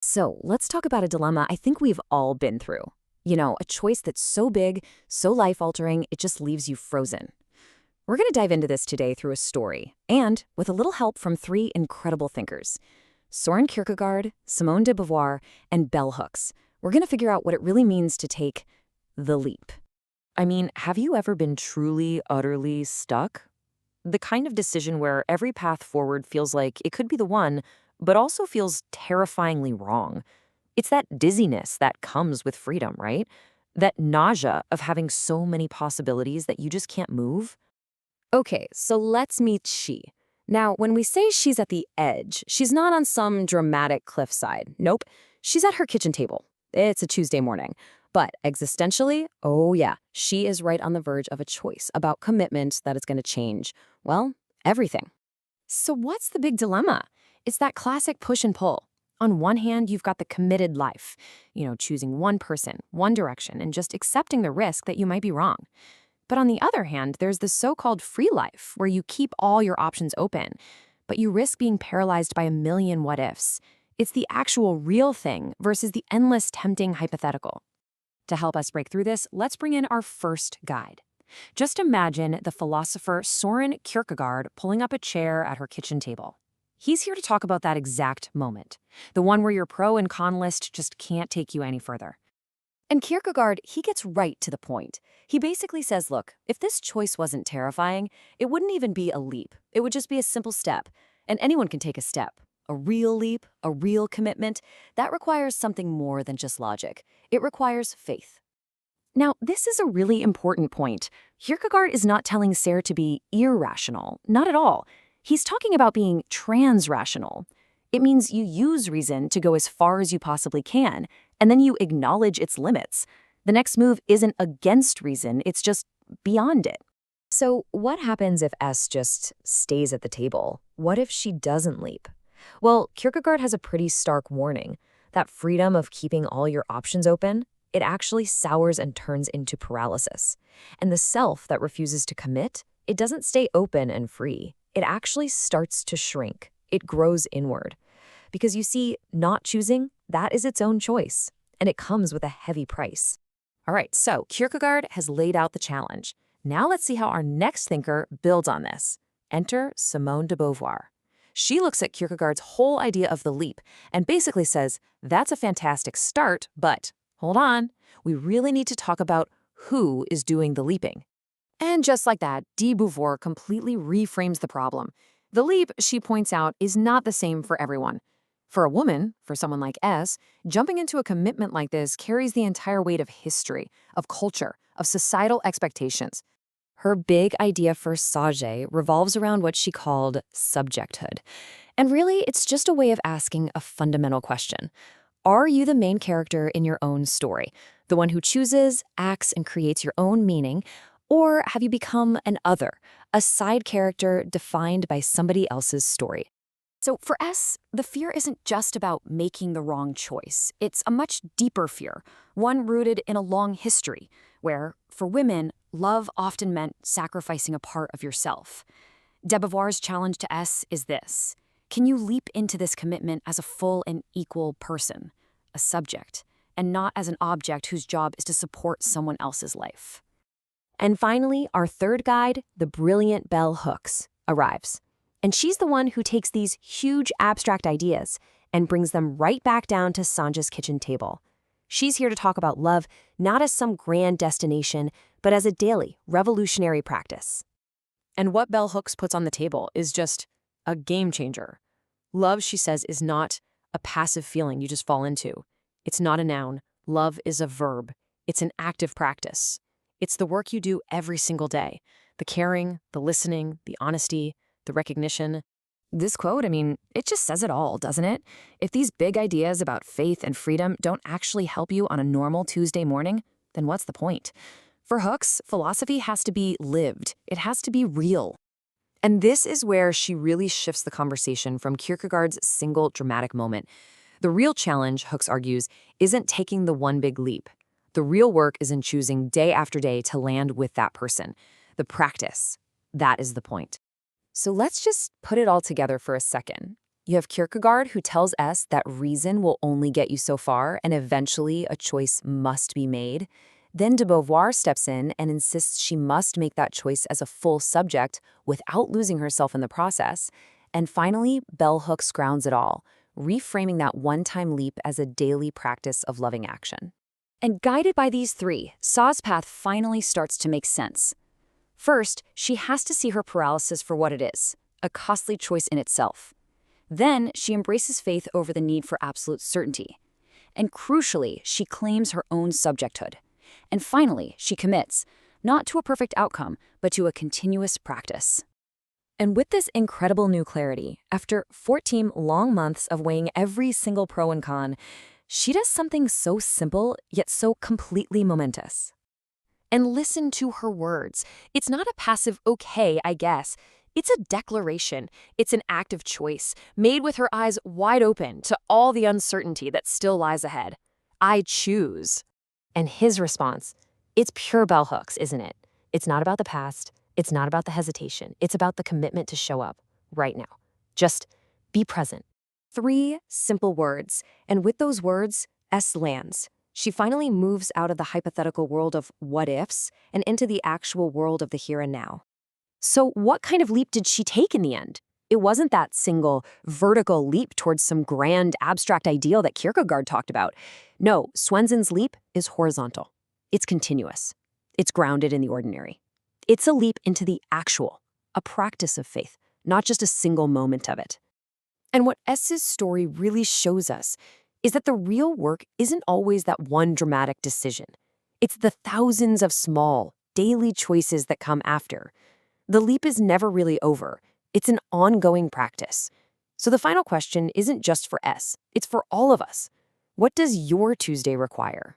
So let's talk about a dilemma I think we've all been through. A choice that's so big, so life-altering, it just leaves you frozen. We're going to dive into this today through a story, and with a little help from three incredible thinkers. Søren Kierkegaard, Simone de Beauvoir, and bell hooks. We're going to figure out what it really means to take the leap. I mean, have you ever been truly, utterly stuck? The kind of decision where every path forward feels like it could be the one, but also feels terrifyingly wrong. It's that dizziness that comes with freedom, right? That nausea of having so many possibilities that you just can't move. Okay, so let's meet she. Now, when we say she's at the edge, she's not on some dramatic cliffside. Nope, she's at her kitchen table. It's a Tuesday morning. But existentially, oh yeah, she is right on the verge of a choice about commitment that is going to change, well, everything. So what's the big dilemma? It's that classic push and pull. On one hand, you've got the committed life, choosing one person, one direction, and just accepting the risk that you might be wrong. But on the other hand, there's the so-called free life, where you keep all your options open, but you risk being paralyzed by a million what-ifs. It's the actual real thing versus the endless tempting hypothetical. To help us break through this, let's bring in our first guide. Just imagine the philosopher Søren Kierkegaard pulling up a chair at her kitchen table. He's here to talk about that exact moment, the one where your pro and con list just can't take you any further. And Kierkegaard, he gets right to the point. He basically says, look, if this choice wasn't terrifying, it wouldn't even be a leap. It would just be a simple step. And anyone can take a step. A real leap, a real commitment, that requires something more than just logic. It requires faith. Now, this is a really important point. Kierkegaard is not telling Sarah to be irrational, not at all. He's talking about being transrational. It means you use reason to go as far as you possibly can, and then you acknowledge its limits. The next move isn't against reason, it's just beyond it. So what happens if S just stays at the table? What if she doesn't leap? Well, Kierkegaard has a pretty stark warning. That freedom of keeping all your options open, it actually sours and turns into paralysis. And the self that refuses to commit, it doesn't stay open and free. It actually starts to shrink. It grows inward. Because you see, not choosing, that is its own choice. And it comes with a heavy price. All right, so Kierkegaard has laid out the challenge. Now let's see how our next thinker builds on this. Enter Simone de Beauvoir. She looks at Kierkegaard's whole idea of the leap and basically says, that's a fantastic start, but hold on, we really need to talk about who is doing the leaping. And just like that, de Beauvoir completely reframes the problem. The leap, she points out, is not the same for everyone. For a woman, for someone like S, jumping into a commitment like this carries the entire weight of history, of culture, of societal expectations. Her big idea for Sage revolves around what she called subjecthood. And really, it's just a way of asking a fundamental question. Are you the main character in your own story, the one who chooses, acts, and creates your own meaning, or have you become an other, a side character defined by somebody else's story? So for S, the fear isn't just about making the wrong choice. It's a much deeper fear, one rooted in a long history, where, for women, love often meant sacrificing a part of yourself. De Beauvoir's challenge to S is this. Can you leap into this commitment as a full and equal person, a subject, and not as an object whose job is to support someone else's life? And finally, our third guide, the brilliant Bell Hooks, arrives. And she's the one who takes these huge abstract ideas and brings them right back down to Sanja's kitchen table. She's here to talk about love not as some grand destination, but as a daily, revolutionary practice. And what Bell Hooks puts on the table is just a game changer. Love, she says, is not a passive feeling you just fall into. It's not a noun. Love is a verb. It's an active practice. It's the work you do every single day. The caring, the listening, the honesty, the recognition. This quote, it just says it all, doesn't it? If these big ideas about faith and freedom don't actually help you on a normal Tuesday morning, then what's the point? For Hooks, philosophy has to be lived. It has to be real. And this is where she really shifts the conversation from Kierkegaard's single dramatic moment. The real challenge, Hooks argues, isn't taking the one big leap. The real work is in choosing day after day to land with that person. The practice, that is the point. So let's just put it all together for a second. you have Kierkegaard, who tells S that reason will only get you so far and eventually a choice must be made. Then de Beauvoir steps in and insists she must make that choice as a full subject without losing herself in the process. And finally, bell hooks grounds it all, reframing that one-time leap as a daily practice of loving action. And guided by these three, Sa's path finally starts to make sense. First, she has to see her paralysis for what it is, a costly choice in itself. Then, she embraces faith over the need for absolute certainty. And crucially, she claims her own subjecthood. And finally, she commits, not to a perfect outcome, but to a continuous practice. And with this incredible new clarity, after 14 long months of weighing every single pro and con, she does something so simple, yet so completely momentous. And listen to her words. It's not a passive, okay, I guess. It's a declaration. It's an act of choice, made with her eyes wide open to all the uncertainty that still lies ahead. I choose. And his response, it's pure bell hooks, isn't it? It's not about the past. It's not about the hesitation. It's about the commitment to show up right now. Just be present. 3 simple words. And with those words, S lands. She finally moves out of the hypothetical world of what-ifs and into the actual world of the here and now. So what kind of leap did she take in the end? It wasn't that single, vertical leap towards some grand, abstract ideal that Kierkegaard talked about. No, Swenson's leap is horizontal. It's continuous. It's grounded in the ordinary. It's a leap into the actual, a practice of faith, not just a single moment of it. And what S's story really shows us is that the real work isn't always that one dramatic decision. It's the thousands of small, daily choices that come after. The leap is never really over. It's an ongoing practice. So the final question isn't just for S, it's for all of us. What does your Tuesday require?